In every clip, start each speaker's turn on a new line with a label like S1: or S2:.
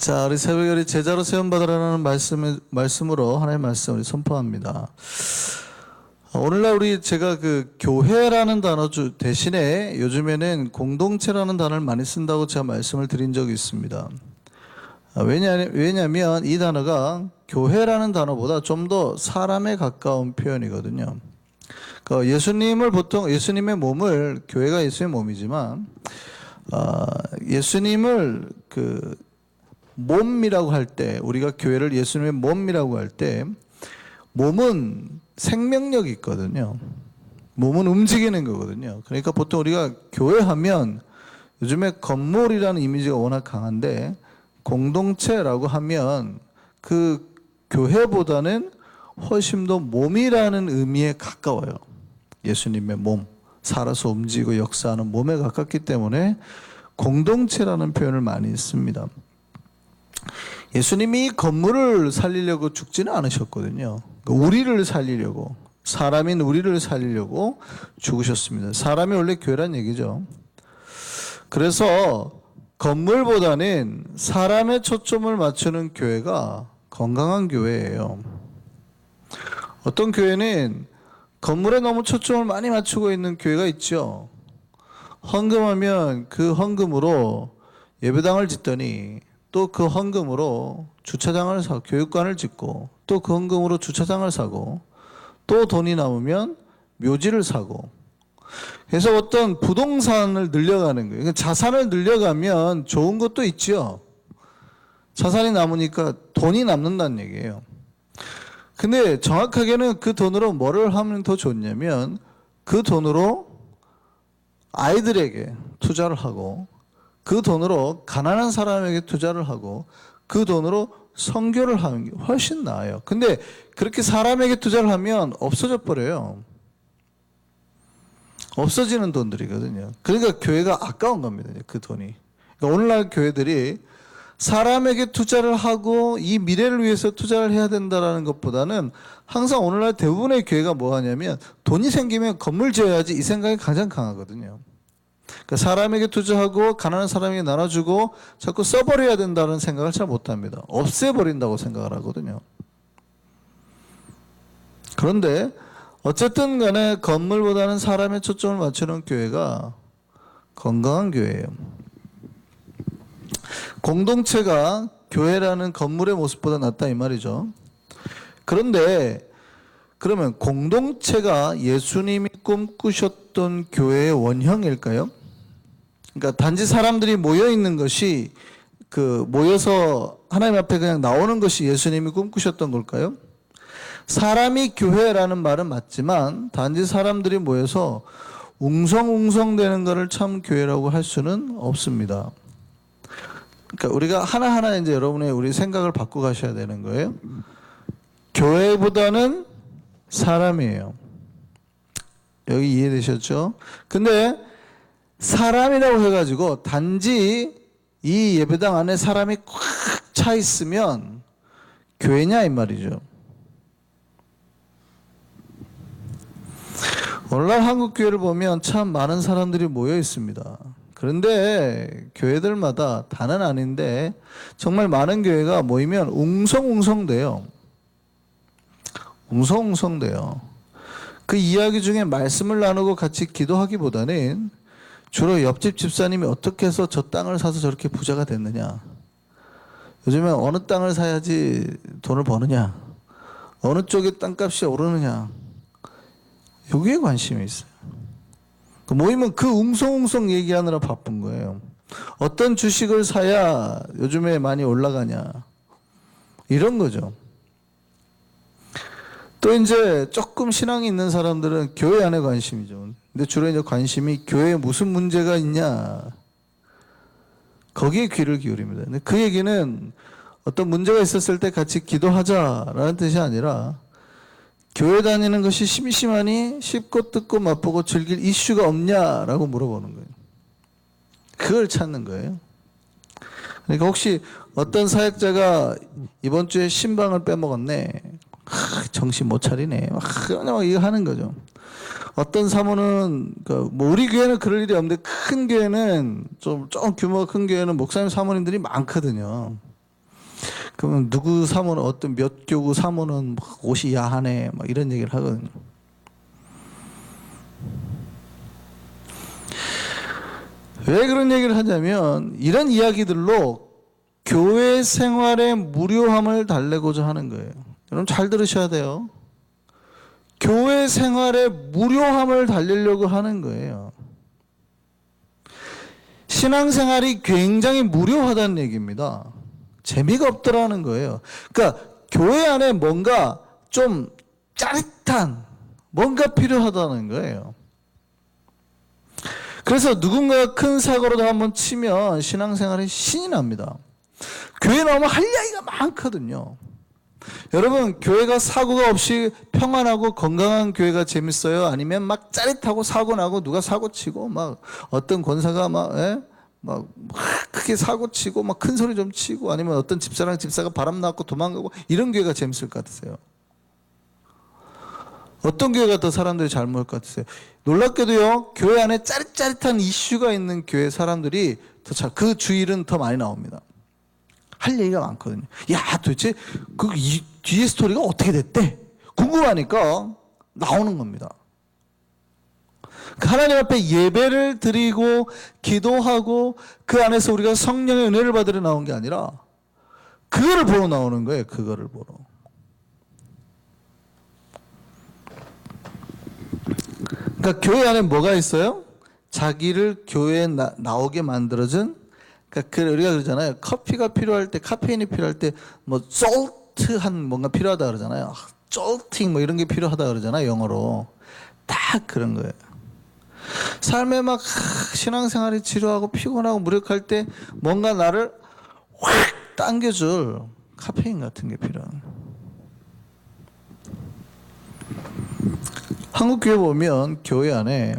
S1: 자, 우리 새벽에 우리 제자로 세움받으라는 말씀으로 하나님의 말씀을 선포합니다. 오늘날 제가 그 교회라는 단어 대신에 요즘에는 공동체라는 단어를 많이 쓴다고 제가 말씀을 드린 적이 있습니다. 왜냐하면 이 단어가 교회라는 단어보다 좀 더 사람에 가까운 표현이거든요. 예수님의 몸을, 교회가 예수의 몸이지만, 예수님을 몸이라고 할 때, 우리가 교회를 예수님의 몸이라고 할 때, 몸은 생명력이 있거든요. 몸은 움직이는 거거든요. 그러니까 보통 우리가 교회하면 요즘에 건물이라는 이미지가 워낙 강한데, 공동체라고 하면 그 교회보다는 훨씬 더 몸이라는 의미에 가까워요. 예수님의 몸, 살아서 움직이고 역사하는 몸에 가깝기 때문에 공동체라는 표현을 많이 씁니다. 예수님이 건물을 살리려고 죽지는 않으셨거든요. 우리를 살리려고, 사람인 우리를 살리려고 죽으셨습니다. 사람이 원래 교회란 얘기죠. 그래서 건물보다는 사람의 초점을 맞추는 교회가 건강한 교회예요. 어떤 교회는 건물에 너무 초점을 많이 맞추고 있는 교회가 있죠. 헌금하면 그 헌금으로 예배당을 짓더니 또 그 헌금으로 주차장을 사고 교육관을 짓고 또 그 헌금으로 주차장을 사고 또 돈이 남으면 묘지를 사고, 그래서 어떤 부동산을 늘려가는 거예요. 그러니까 자산을 늘려가면 좋은 것도 있죠. 자산이 남으니까 돈이 남는다는 얘기예요. 근데 정확하게는 그 돈으로 뭐를 하면 더 좋냐면 그 돈으로 아이들에게 투자를 하고 그 돈으로 가난한 사람에게 투자를 하고 그 돈으로 선교를 하는 게 훨씬 나아요. 근데 그렇게 사람에게 투자를 하면 없어져 버려요. 없어지는 돈들이거든요. 그러니까 교회가 아까운 겁니다. 그 돈이. 그러니까 오늘날 교회들이 사람에게 투자를 하고 이 미래를 위해서 투자를 해야 된다는 것보다는 항상 오늘날 대부분의 교회가 뭐 하냐면 돈이 생기면 건물 지어야지 이 생각이 가장 강하거든요. 그러니까 사람에게 투자하고 가난한 사람에게 나눠주고 자꾸 써버려야 된다는 생각을 잘 못합니다. 없애버린다고 생각을 하거든요. 그런데 어쨌든 간에 건물보다는 사람의 초점을 맞추는 교회가 건강한 교회예요. 공동체가 교회라는 건물의 모습보다 낫다 이 말이죠. 그런데 그러면 공동체가 예수님이 꿈꾸셨던 교회의 원형일까요? 그러니까 단지 사람들이 모여 있는 것이 모여서 하나님 앞에 그냥 나오는 것이 예수님이 꿈꾸셨던 걸까요? 사람이 교회라는 말은 맞지만 단지 사람들이 모여서 웅성웅성 되는 것을 참 교회라고 할 수는 없습니다. 그러니까 우리가 하나하나 이제 우리 생각을 바꿔 가셔야 되는 거예요. 교회보다는 사람이에요. 여기 이해되셨죠? 근데 사람이라고 해가지고 단지 이 예배당 안에 사람이 꽉 차 있으면 교회냐 이 말이죠. 오늘날 한국 교회를 보면 참 많은 사람들이 모여 있습니다. 그런데 교회들마다 다는 아닌데 정말 많은 교회가 모이면 웅성웅성돼요. 웅성웅성돼요. 그 이야기 중에 말씀을 나누고 같이 기도하기보다는 주로 옆집 집사님이 어떻게 해서 저 땅을 사서 저렇게 부자가 됐느냐, 요즘에 어느 땅을 사야지 돈을 버느냐, 어느 쪽에 땅값이 오르느냐, 여기에 관심이 있어요. 모이면 그 웅성웅성 얘기하느라 바쁜 거예요. 어떤 주식을 사야 요즘에 많이 올라가냐, 이런 거죠. 또 이제 조금 신앙이 있는 사람들은 교회 안에 관심이죠. 근데 주로 이제 관심이 교회에 무슨 문제가 있냐, 거기에 귀를 기울입니다. 근데 그 얘기는 어떤 문제가 있었을 때 같이 기도하자라는 뜻이 아니라 교회 다니는 것이 심심하니 쉽고 뜯고 맛보고 즐길 이슈가 없냐라고 물어보는 거예요. 그걸 찾는 거예요. 그러니까 혹시 어떤 사역자가 이번 주에 신방을 빼먹었네, 정신 못 차리네, 막 이거 하는 거죠. 어떤 사모는 우리 교회는 그럴 일이 없는데 큰 교회는 좀 규모가 큰 교회는 목사님 사모님들이 많거든요. 그러면 누구 사모는 어떤 몇 교구 사모는 막 옷이 야하네 막 이런 얘기를 하거든요. 왜 그런 얘기를 하냐면 이런 이야기들로 교회 생활의 무료함을 달래고자 하는 거예요. 여러분 잘 들으셔야 돼요. 교회 생활의 무료함을 달리려고 하는 거예요. 신앙생활이 굉장히 무료하다는 얘기입니다. 재미가 없더라는 거예요. 그러니까 교회 안에 뭔가 좀 짜릿한 뭔가 필요하다는 거예요. 그래서 누군가가 큰 사고로도 한번 치면 신앙생활이 신이 납니다. 교회 나오면 할 이야기가 많거든요. 여러분, 교회가 사고가 없이 평안하고 건강한 교회가 재밌어요? 아니면 막 짜릿하고 사고 나고 누가 사고 치고 막 어떤 권사가 막 크게 사고 치고 막 큰 소리 좀 치고 아니면 어떤 집사랑 집사가 바람 났고 도망가고 이런 교회가 재밌을 것 같으세요? 어떤 교회가 더 사람들이 잘 모일 것 같으세요? 놀랍게도요, 교회 안에 짜릿짜릿한 이슈가 있는 교회 사람들이 그 주일은 더 많이 나옵니다. 할 얘기가 많거든요. 야, 도대체 이 뒤에 스토리가 어떻게 됐대? 궁금하니까 나오는 겁니다. 하나님 앞에 예배를 드리고 기도하고 그 안에서 우리가 성령의 은혜를 받으러 나온 게 아니라 그거를 보러 나오는 거예요. 그거를 보러. 그러니까 교회 안에 뭐가 있어요? 자기를 교회에 나오게 만들어준, 그러니까 우리가 그러잖아요. 커피가 필요할 때, 카페인이 필요할 때, 뭐 솔트한 뭔가 필요하다 그러잖아요. 쫄팅 뭐 이런 게 필요하다 그러잖아요. 영어로. 딱 그런 거예요. 삶에 막 신앙생활이 지루하고 피곤하고 무력할 때 뭔가 나를 확 당겨줄 카페인 같은 게 필요한. 한국 교회 보면 교회 안에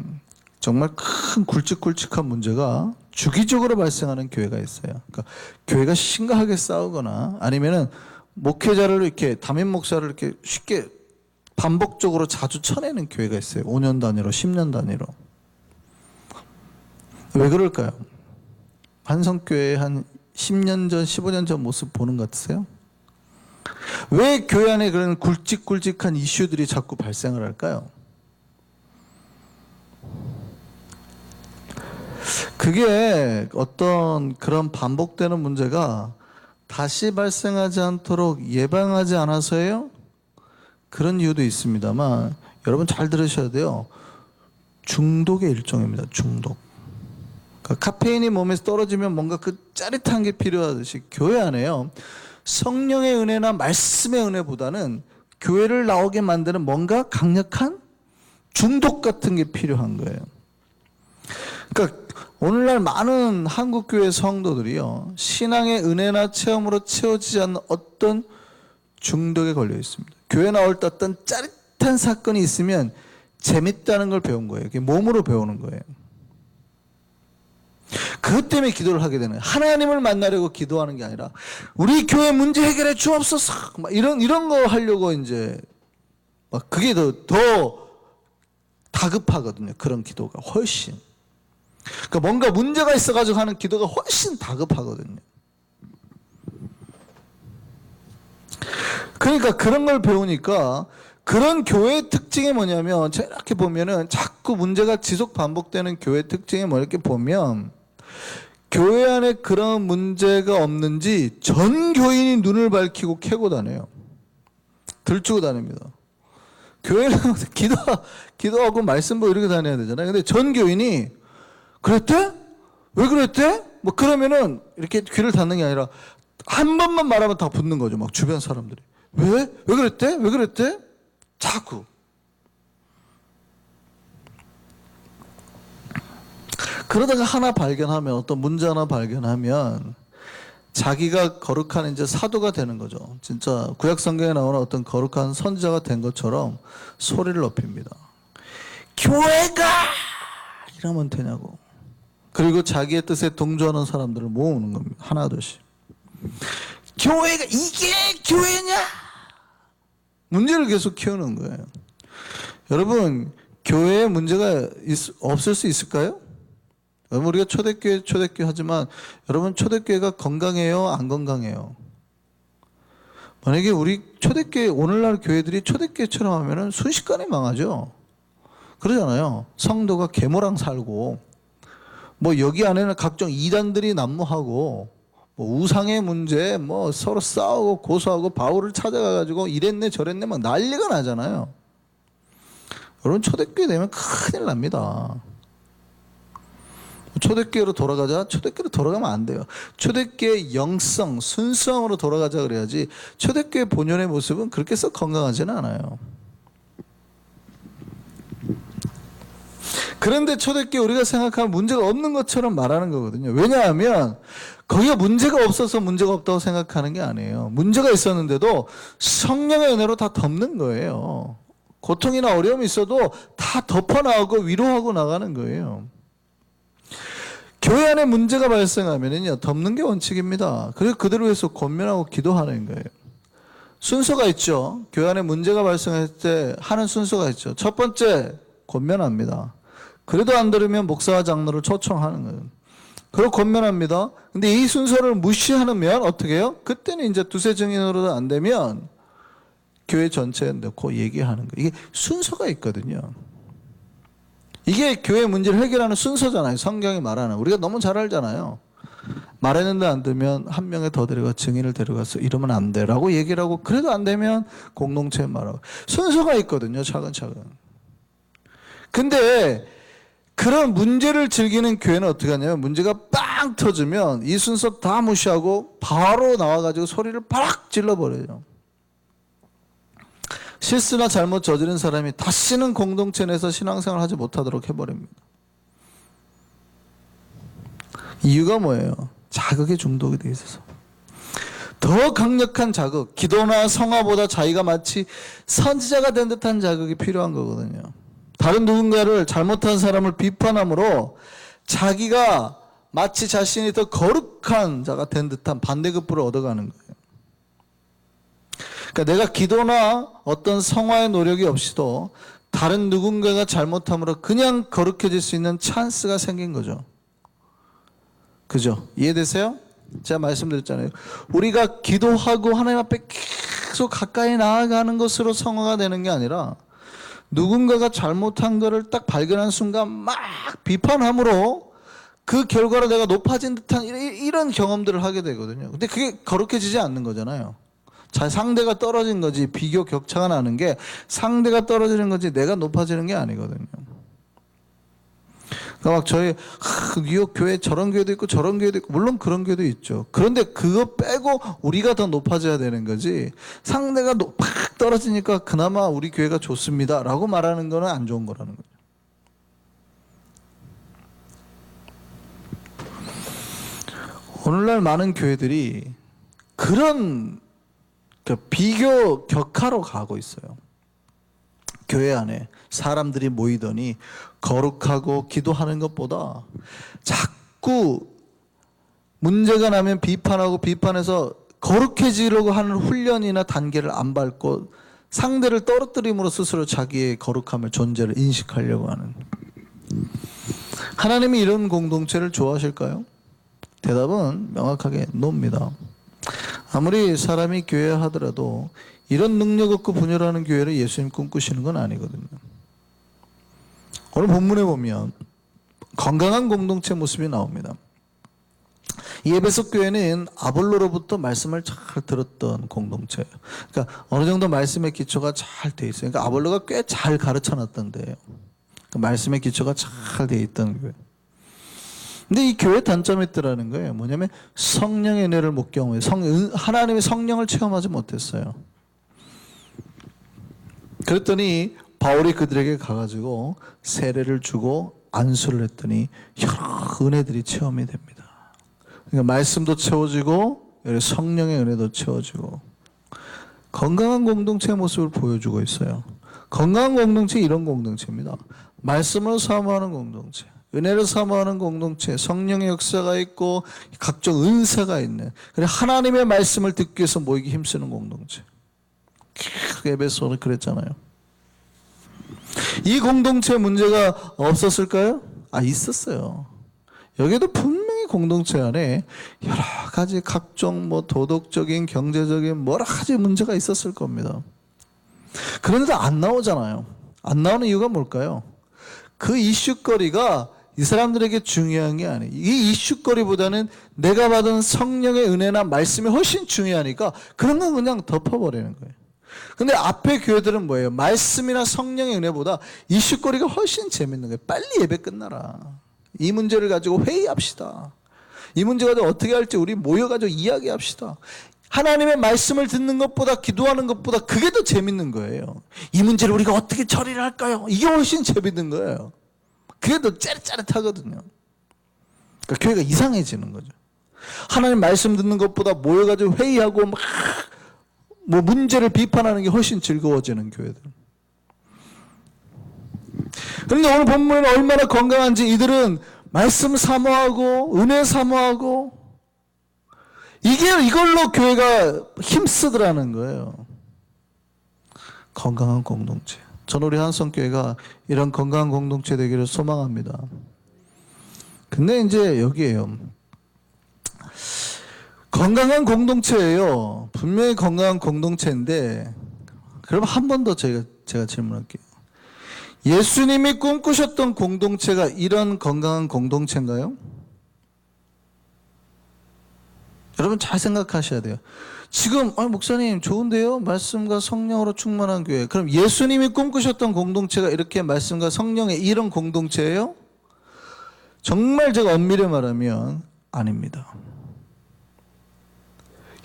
S1: 정말 큰 굵직굵직한 문제가 주기적으로 발생하는 교회가 있어요. 그러니까 교회가 심각하게 싸우거나 아니면은 목회자를 이렇게 담임 목사를 이렇게 쉽게 반복적으로 자주 쳐내는 교회가 있어요. 5년 단위로, 10년 단위로. 왜 그럴까요? 한성교회 한 10년 전, 15년 전 모습 보는 것 같으세요? 왜 교회 안에 그런 굵직굵직한 이슈들이 자꾸 발생을 할까요? 그게 어떤 그런 반복되는 문제가 다시 발생하지 않도록 예방하지 않아서예요? 그런 이유도 있습니다만 여러분 잘 들으셔야 돼요. 중독의 일종입니다. 중독. 그러니까 카페인이 몸에서 떨어지면 뭔가 그 짜릿한 게 필요하듯이 교회 안에요. 성령의 은혜나 말씀의 은혜보다는 교회를 나오게 만드는 뭔가 강력한 중독 같은 게 필요한 거예요. 그러니까 오늘날 많은 한국교회 성도들이요, 신앙의 은혜나 체험으로 채워지지 않는 어떤 중독에 걸려 있습니다. 교회 나올 때 어떤 짜릿한 사건이 있으면 재밌다는 걸 배운 거예요. 그게 몸으로 배우는 거예요. 그것 때문에 기도를 하게 되는 거예요. 하나님을 만나려고 기도하는 게 아니라 우리 교회 문제 해결해 주옵소서 막 이런 거 하려고 이제 막 그게 더 다급하거든요. 그런 기도가 훨씬. 그러니까 뭔가 문제가 있어가지고 하는 기도가 훨씬 다급하거든요. 그러니까 그런 걸 배우니까 그런 교회의 특징이 뭐냐면 제가 이렇게 보면은 자꾸 문제가 지속 반복되는 교회의 특징이 뭐 이렇게 보면 교회 안에 그런 문제가 없는지 전 교인이 눈을 밝히고 캐고 다녀요. 들추고 다닙니다. 교회는 기도하고 말씀 보고 이렇게 다녀야 되잖아요. 근데 전 교인이 그랬대? 왜 그랬대? 뭐 그러면은 이렇게 귀를 닫는 게 아니라 한 번만 말하면 다 붙는 거죠. 막 주변 사람들이. 왜? 왜 그랬대? 왜 그랬대? 자꾸. 그러다가 하나 발견하면, 어떤 문제 하나 발견하면 자기가 거룩한 이제 사도가 되는 거죠. 진짜 구약 성경에 나오는 어떤 거룩한 선지자가 된 것처럼 소리를 높입니다. 교회가 이러면 되냐고. 그리고 자기의 뜻에 동조하는 사람들을 모으는 겁니다. 하나둘씩. 교회가 이게 교회냐? 문제를 계속 키우는 거예요. 여러분, 교회에 문제가 없을 수 있을까요? 여러분, 우리가 초대교회 하지만 여러분 초대교회가 건강해요? 안 건강해요? 만약에 우리 초대교회, 오늘날 교회들이 초대교회처럼 하면은 순식간에 망하죠. 그러잖아요. 성도가 계모랑 살고, 뭐 여기 안에는 각종 이단들이 난무하고, 뭐 우상의 문제, 뭐 서로 싸우고 고소하고 바울을 찾아가가지고 이랬네 저랬네 막 난리가 나잖아요. 여러분 초대교회 되면 큰일 납니다. 초대교회로 돌아가자. 초대교회로 돌아가면 안 돼요. 초대교회의 영성, 순수함으로 돌아가자 그래야지 초대교회 본연의 모습은 그렇게 썩 건강하지는 않아요. 그런데 초대교회 우리가 생각하면 문제가 없는 것처럼 말하는 거거든요. 왜냐하면 거기가 문제가 없어서 문제가 없다고 생각하는 게 아니에요. 문제가 있었는데도 성령의 은혜로 다 덮는 거예요. 고통이나 어려움이 있어도 다 덮어나오고 위로하고 나가는 거예요. 교회 안에 문제가 발생하면은요, 덮는 게 원칙입니다. 그래서 그들을 위해서 권면하고 기도하는 거예요. 순서가 있죠. 교회 안에 문제가 발생할 때 하는 순서가 있죠. 첫 번째, 권면합니다. 그래도 안 들으면 목사와 장로를 초청하는 거예요. 그리고 권면합니다. 근데 이 순서를 무시하면 어떻게 해요? 그때는 이제 두세 증인으로도 안 되면 교회 전체에 넣고 얘기하는 거예요. 이게 순서가 있거든요. 이게 교회 문제를 해결하는 순서잖아요. 성경이 말하는. 우리가 너무 잘 알잖아요. 말했는데 안 되면 한 명에 더 데려가 증인을 데려가서 이러면 안 돼라고 얘기를 하고, 그래도 안 되면 공동체에 말하고. 순서가 있거든요. 차근차근. 근데 그런 문제를 즐기는 교회는 어떻게 하냐면, 문제가 빵 터지면 이 순서 다 무시하고 바로 나와가지고 소리를 팍 질러버려요. 실수나 잘못 저지른 사람이 다시는 공동체 내에서 신앙생활을 하지 못하도록 해버립니다. 이유가 뭐예요? 자극에 중독이 돼 있어서. 더 강력한 자극, 기도나 성화보다 자기가 마치 선지자가 된 듯한 자극이 필요한 거거든요. 다른 누군가를, 잘못한 사람을 비판함으로 자기가 마치 자신이 더 거룩한 자가 된 듯한 반대급부를 얻어가는 거예요. 그러니까 내가 기도나 어떤 성화의 노력이 없이도 다른 누군가가 잘못함으로 그냥 거룩해질 수 있는 찬스가 생긴 거죠. 그죠? 이해되세요? 제가 말씀드렸잖아요. 우리가 기도하고 하나님 앞에 계속 가까이 나아가는 것으로 성화가 되는 게 아니라, 누군가가 잘못한 것을 딱 발견한 순간 막 비판함으로 그 결과로 내가 높아진 듯한 이런 경험들을 하게 되거든요. 근데 그게 거룩해지지 않는 거잖아요. 상대가 떨어진 거지, 비교 격차가 나는 게 상대가 떨어지는 거지 내가 높아지는 게 아니거든요. 그러니까 막 저희 뉴욕 교회 저런 교회도 있고 저런 교회도 있고, 물론 그런 교회도 있죠. 그런데 그거 빼고 우리가 더 높아져야 되는 거지, 상대가 팍 떨어지니까 그나마 우리 교회가 좋습니다 라고 말하는 거는 안 좋은 거라는 거죠. 오늘날 많은 교회들이 그런 비교 격하로 가고 있어요. 교회 안에 사람들이 모이더니 거룩하고 기도하는 것보다 자꾸 문제가 나면 비판하고, 비판해서 거룩해지려고 하는 훈련이나 단계를 안 밟고 상대를 떨어뜨림으로 스스로 자기의 거룩함을, 존재를 인식하려고 하는. 하나님이 이런 공동체를 좋아하실까요? 대답은 명확하게 노입니다. 아무리 사람이 교회 하더라도 이런 능력 없고 분열하는 교회를 예수님 꿈꾸시는 건 아니거든요. 오늘 본문에 보면 건강한 공동체 모습이 나옵니다. 이 에베소 교회는 아볼로로부터 말씀을 잘 들었던 공동체예요. 그러니까 어느 정도 말씀의 기초가 잘 돼 있어요. 그러니까 아볼로가 꽤 잘 가르쳐 놨던데요. 그러니까 말씀의 기초가 잘 돼 있던 교회. 근데 이 교회 단점이 있더라는 거예요. 뭐냐면 성령의 은혜를 못 경험해요. 하나님의 성령을 체험하지 못했어요. 그랬더니 바울이 그들에게 가가지고 세례를 주고 안수를 했더니 여러 은혜들이 체험이 됩니다. 그러니까 말씀도 채워지고 성령의 은혜도 채워지고, 건강한 공동체의 모습을 보여주고 있어요. 건강한 공동체, 이런 공동체입니다. 말씀을 사모하는 공동체, 은혜를 사모하는 공동체, 성령의 역사가 있고 각종 은사가 있는, 그래 하나님의 말씀을 듣기 위해서 모이기 힘쓰는 공동체. 에베소는 그랬잖아요. 이 공동체에 문제가 없었을까요? 있었어요. 여기에도 분명히 공동체 안에 여러 가지 각종 뭐 도덕적인, 경제적인 여러 가지 문제가 있었을 겁니다. 그런데도 안 나오잖아요. 안 나오는 이유가 뭘까요? 그 이슈거리가 이 사람들에게 중요한 게 아니에요. 이 이슈거리보다는 내가 받은 성령의 은혜나 말씀이 훨씬 중요하니까 그런 건 그냥 덮어버리는 거예요. 근데 앞에 교회들은 뭐예요? 말씀이나 성령의 은혜보다 이슈거리가 훨씬 재밌는 거예요. 빨리 예배 끝나라. 이 문제를 가지고 회의합시다. 이 문제 가지고 어떻게 할지 우리 모여가지고 이야기합시다. 하나님의 말씀을 듣는 것보다, 기도하는 것보다 그게 더 재밌는 거예요. 이 문제를 우리가 어떻게 처리를 할까요? 이게 훨씬 재밌는 거예요. 그게 더 짜릿짜릿하거든요. 그러니까 교회가 이상해지는 거죠. 하나님 말씀 듣는 것보다 모여가지고 회의하고 막 뭐 문제를 비판하는 게 훨씬 즐거워지는 교회들. 그런데 오늘 본문은 얼마나 건강한지 이들은 말씀 사모하고 은혜 사모하고 이걸로 교회가 힘쓰더라는 거예요. 건강한 공동체. 저는 우리 한성교회가 이런 건강한 공동체 되기를 소망합니다. 근데 이제 여기에요. 건강한 공동체예요. 분명히 건강한 공동체인데, 그럼 한 번 더 제가 질문할게요. 예수님이 꿈꾸셨던 공동체가 이런 건강한 공동체인가요? 여러분 잘 생각하셔야 돼요. 지금 목사님 좋은데요? 말씀과 성령으로 충만한 교회. 그럼 예수님이 꿈꾸셨던 공동체가 이렇게 말씀과 성령의 이런 공동체예요? 정말 제가 엄밀히 말하면 아닙니다.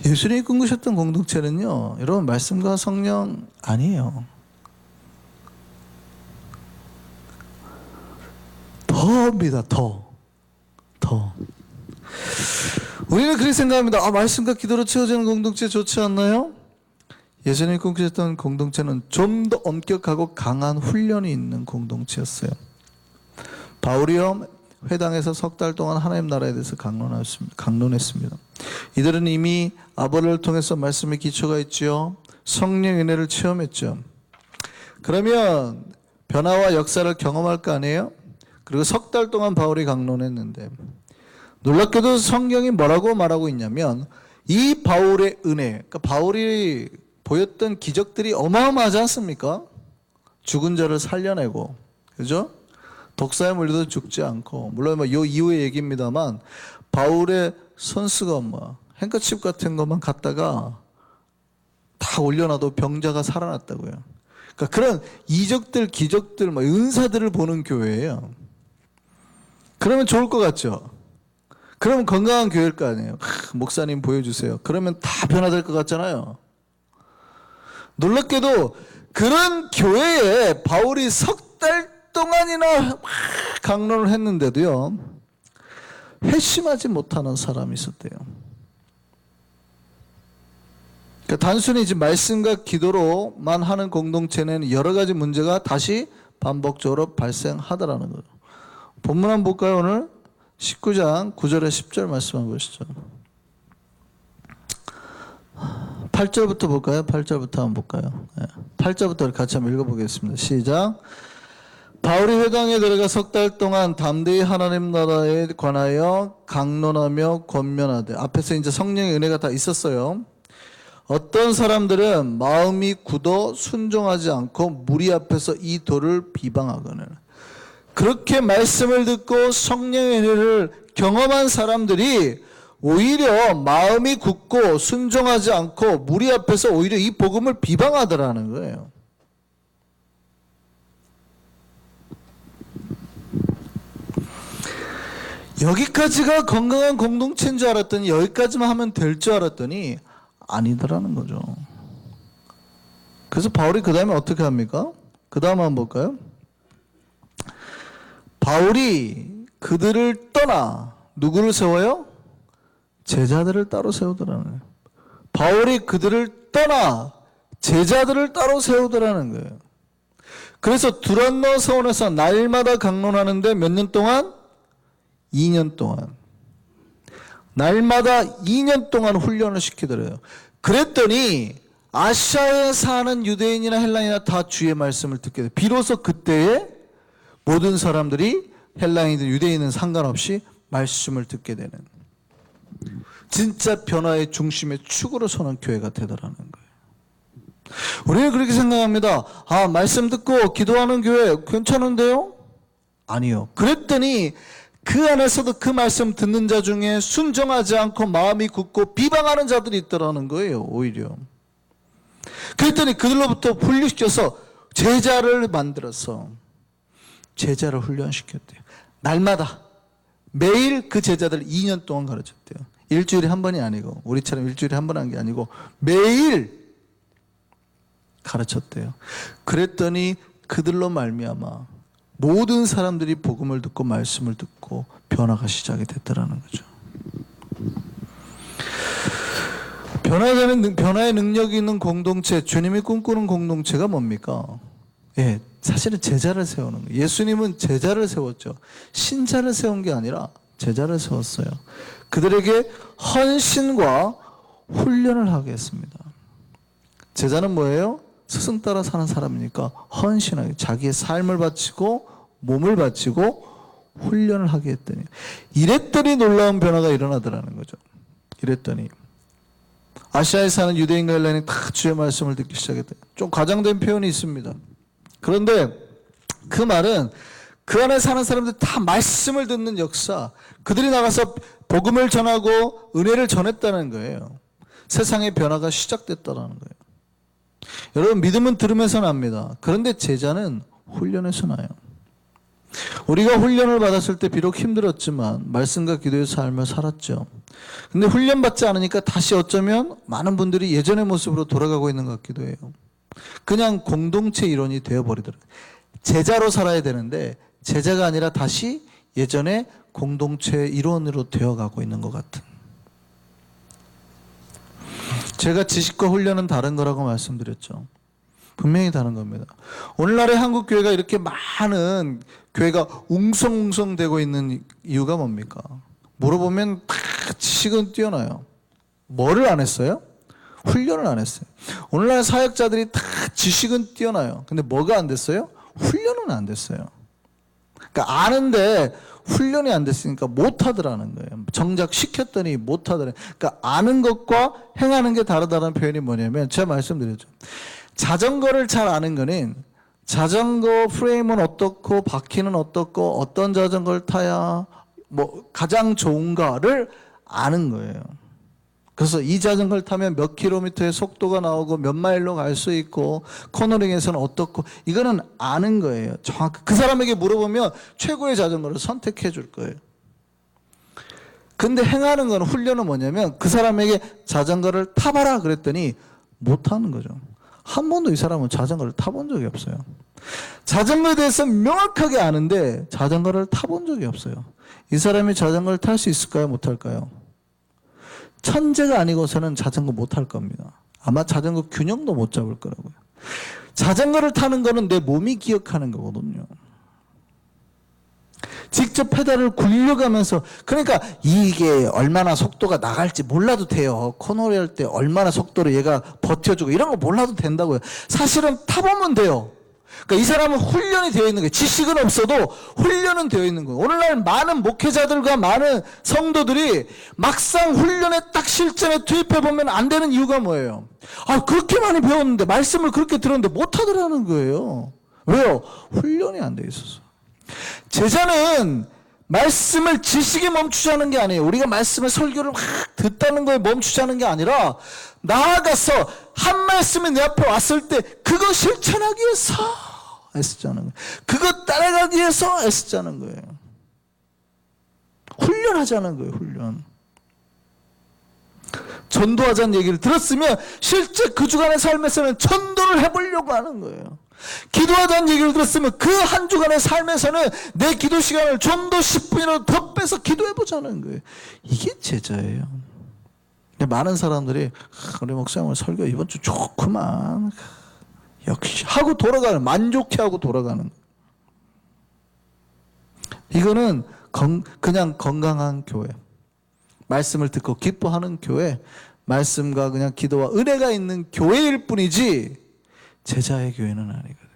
S1: 예수님이 꿈꾸셨던 공동체는요, 여러분 말씀과 성령 아니에요. 더입니다. 더. 우리는 그렇게 생각합니다. 말씀과 기도로 채워지는 공동체 좋지 않나요? 예수님이 꿈꾸셨던 공동체는 좀 더 엄격하고 강한 훈련이 있는 공동체였어요. 바울이요, 회당에서 석 달 동안 하나님 나라에 대해서 강론했습니다. 이들은 이미 아버지를 통해서 말씀의 기초가 있지요. 성령의 은혜를 체험했죠. 그러면 변화와 역사를 경험할 거 아니에요? 그리고 석 달 동안 바울이 강론했는데 놀랍게도 성경이 뭐라고 말하고 있냐면 이 바울의 은혜, 그러니까 바울이 보였던 기적들이 어마어마하지 않습니까? 죽은 자를 살려내고, 그죠? 독사에 물려도 죽지 않고, 물론 요 이후의 얘기입니다만 바울의 손수건 행커칩 같은 것만 갖다가 다 올려놔도 병자가 살아났다고요. 그러니까 그런 이적들, 기적들, 은사들을 보는 교회예요. 그러면 좋을 것 같죠? 그러면 건강한 교회일 거 아니에요. 목사님 보여주세요. 그러면 다 변화될 것 같잖아요. 놀랍게도 그런 교회에 바울이 석 달 동안이나 강론을 했는데도요, 회심하지 못하는 사람이 있었대요. 그러니까 단순히 이제 말씀과 기도로만 하는 공동체는 여러 가지 문제가 다시 반복적으로 발생하더라는 거죠. 본문 한번 볼까요? 오늘 19장 9절에 10절 말씀 한번 보시죠. 8절부터 볼까요? 8절부터 한번 볼까요? 8절부터 같이 한번 읽어보겠습니다. 시작. 바울이 회당에 들어가 석 달 동안 담대히 하나님 나라에 관하여 강론하며 권면하되, 앞에서 이제 성령의 은혜가 다 있었어요. 어떤 사람들은 마음이 굳어 순종하지 않고 무리 앞에서 이 도를 비방하거늘. 그렇게 말씀을 듣고 성령의 은혜를 경험한 사람들이 오히려 마음이 굳고 순종하지 않고 무리 앞에서 오히려 이 복음을 비방하더라는 거예요. 여기까지가 건강한 공동체인 줄 알았더니, 여기까지만 하면 될 줄 알았더니 아니더라는 거죠. 그래서 바울이 그 다음에 어떻게 합니까? 그 다음 한번 볼까요? 바울이 그들을 떠나 누구를 세워요? 제자들을 따로 세우더라는 거예요. 바울이 그들을 떠나 제자들을 따로 세우더라는 거예요. 그래서 두란노 서원에서 날마다 강론하는데 몇 년 동안? 2년 동안. 날마다 2년 동안 훈련을 시키더래요. 그랬더니 아시아에 사는 유대인이나 헬라인이나 다 주의 말씀을 듣게 돼요. 비로소 그때에 모든 사람들이 헬라인이든 유대인은 상관없이 말씀을 듣게 되는, 진짜 변화의 중심의 축으로 서는 교회가 되더라는 거예요. 우리는 그렇게 생각합니다. 아, 말씀 듣고 기도하는 교회 괜찮은데요? 아니요. 그랬더니 그 안에서도 그 말씀 듣는 자 중에 순종하지 않고 마음이 굳고 비방하는 자들이 있더라는 거예요. 오히려. 그랬더니 그들로부터 분리시켜서 제자를 만들어서 제자를 훈련시켰대요. 날마다 매일 그 제자들 2년 동안 가르쳤대요. 일주일에 한 번이 아니고, 우리처럼 일주일에 한 번 한 게 아니고 매일 가르쳤대요. 그랬더니 그들로 말미암아 모든 사람들이 복음을 듣고 말씀을 듣고 변화가 시작이 됐다라는 거죠. 변화의 능력이 있는 공동체, 주님이 꿈꾸는 공동체가 뭡니까? 예, 사실은 제자를 세우는 거예요. 예수님은 제자를 세웠죠. 신자를 세운 게 아니라 제자를 세웠어요. 그들에게 헌신과 훈련을 하게 했습니다. 제자는 뭐예요? 스승 따라 사는 사람이니까 헌신하게 자기의 삶을 바치고 몸을 바치고 훈련을 하게 했더니, 이랬더니 놀라운 변화가 일어나더라는 거죠. 이랬더니 아시아에 사는 유대인과 헬라인이 다 주의 말씀을 듣기 시작했대요. 좀 과장된 표현이 있습니다. 그런데 그 말은 그 안에 사는 사람들 다 말씀을 듣는 역사, 그들이 나가서 복음을 전하고 은혜를 전했다는 거예요. 세상의 변화가 시작됐다는 거예요. 여러분, 믿음은 들으면서 납니다. 그런데 제자는 훈련에서 나요. 우리가 훈련을 받았을 때 비록 힘들었지만 말씀과 기도의 삶을 살았죠. 근데 훈련받지 않으니까 다시 어쩌면 많은 분들이 예전의 모습으로 돌아가고 있는 것 같기도 해요. 그냥 공동체 일원이 되어버리더라고요. 제자로 살아야 되는데 제자가 아니라 다시 예전의 공동체 일원으로 되어가고 있는 것 같은. 제가 지식과 훈련은 다른 거라고 말씀드렸죠. 분명히 다른 겁니다. 오늘날의 한국 교회가 이렇게 많은 교회가 웅성웅성되고 있는 이유가 뭡니까? 물어보면 다 지식은 뛰어나요. 뭐를 안 했어요? 훈련을 안 했어요. 오늘날 사역자들이 다 지식은 뛰어나요. 근데 뭐가 안 됐어요? 훈련은 안 됐어요. 그러니까 아는데 훈련이 안 됐으니까 못하더라는 거예요. 정작 시켰더니 못하더라. 그러니까 아는 것과 행하는 게 다르다는 표현이 뭐냐면, 제가 말씀드렸죠. 자전거를 잘 아는 거는 자전거 프레임은 어떻고 바퀴는 어떻고 어떤 자전거를 타야 뭐 가장 좋은가를 아는 거예요. 그래서 이 자전거를 타면 몇 킬로미터의 속도가 나오고 몇 마일로 갈 수 있고 코너링에서는 어떻고, 이거는 아는 거예요. 정확히 그 사람에게 물어보면 최고의 자전거를 선택해 줄 거예요. 근데 행하는 건, 훈련은 뭐냐면 그 사람에게 자전거를 타봐라 그랬더니 못 타는 거죠. 한 번도 이 사람은 자전거를 타본 적이 없어요. 자전거에 대해서 명확하게 아는데 자전거를 타본 적이 없어요. 이 사람이 자전거를 탈 수 있을까요? 못 탈까요? 천재가 아니고서는 자전거 못 탈 겁니다. 아마 자전거 균형도 못 잡을 거라고요. 자전거를 타는 거는 내 몸이 기억하는 거거든요. 직접 페달을 굴려가면서, 그러니까 이게 얼마나 속도가 나갈지 몰라도 돼요. 코너를 할 때 얼마나 속도로 얘가 버텨주고 이런 거 몰라도 된다고요. 사실은 타보면 돼요. 그러니까 이 사람은 훈련이 되어 있는 거예요. 지식은 없어도 훈련은 되어 있는 거예요. 오늘날 많은 목회자들과 많은 성도들이 막상 훈련에 딱 실전에 투입해보면 안 되는 이유가 뭐예요? 아, 그렇게 많이 배웠는데, 말씀을 그렇게 들었는데 못하더라는 거예요. 왜요? 훈련이 안 돼 있어서. 제자는 말씀을 지식에 멈추자는 게 아니에요. 우리가 말씀을 설교를 막 듣다는 거에 멈추자는 게 아니라 나아가서 한 말씀이 내 앞에 왔을 때 그거 실천하기 위해서 애쓰자는 거예요. 그거 따라가기 위해서 애쓰자는 거예요. 훈련하자는 거예요. 훈련. 전도하자는 얘기를 들었으면 실제 그 주간의 삶에서는 전도를 해보려고 하는 거예요. 기도하자는 얘기를 들었으면 그 한 주간의 삶에서는 내 기도 시간을 좀 더 10분이라도 더 빼서 기도해보자는 거예요. 이게 제자예요. 근데 많은 사람들이 우리 목사님 설교 이번 주 좋구만 역시 하고 돌아가는, 만족해하고 돌아가는. 이거는 그냥 건강한 교회, 말씀을 듣고 기뻐하는 교회, 말씀과 그냥 기도와 은혜가 있는 교회일 뿐이지 제자의 교회는 아니거든요.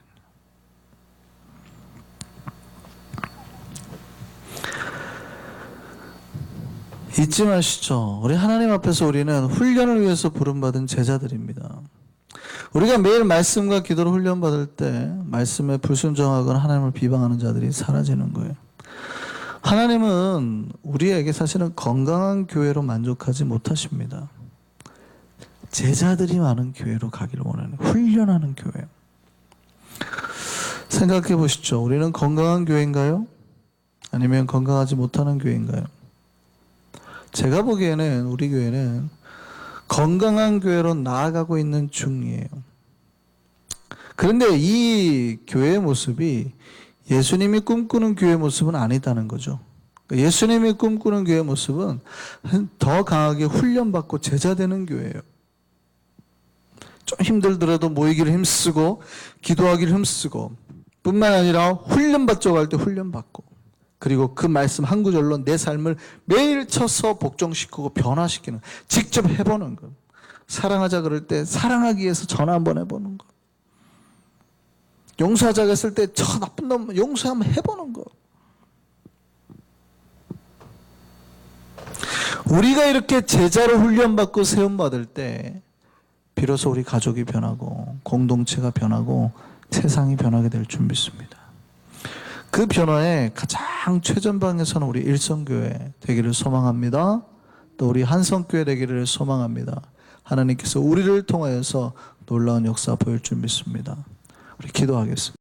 S1: 잊지 마시죠. 우리 하나님 앞에서 우리는 훈련을 위해서 부름받은 제자들입니다. 우리가 매일 말씀과 기도로 훈련받을 때 말씀에 불순종하거나 하나님을 비방하는 자들이 사라지는 거예요. 하나님은 우리에게 사실은 건강한 교회로 만족하지 못하십니다. 제자들이 많은 교회로 가기를 원하는, 훈련하는 교회. 생각해 보시죠. 우리는 건강한 교회인가요? 아니면 건강하지 못하는 교회인가요? 제가 보기에는 우리 교회는 건강한 교회로 나아가고 있는 중이에요. 그런데 이 교회의 모습이 예수님이 꿈꾸는 교회의 모습은 아니다는 거죠. 예수님이 꿈꾸는 교회의 모습은 더 강하게 훈련받고 제자되는 교회예요. 좀 힘들더라도 모이기를 힘쓰고 기도하기를 힘쓰고 뿐만 아니라 훈련받자고 할 때 훈련받고, 그리고 그 말씀 한 구절로 내 삶을 매일 쳐서 복종시키고 변화시키는, 직접 해보는 것. 사랑하자 그럴 때 사랑하기 위해서 전화 한번 해보는 것. 용서하자고 했을 때 저 나쁜 놈 용서 한번 해보는 것. 우리가 이렇게 제자로 훈련받고 세움받을 때 비로소 우리 가족이 변하고 공동체가 변하고 세상이 변하게 될 줄 믿습니다. 그 변화의 가장 최전방에서는 우리 일성교회 되기를 소망합니다. 또 우리 한성교회 되기를 소망합니다. 하나님께서 우리를 통하여서 놀라운 역사 보일 줄 믿습니다. 우리 기도하겠습니다.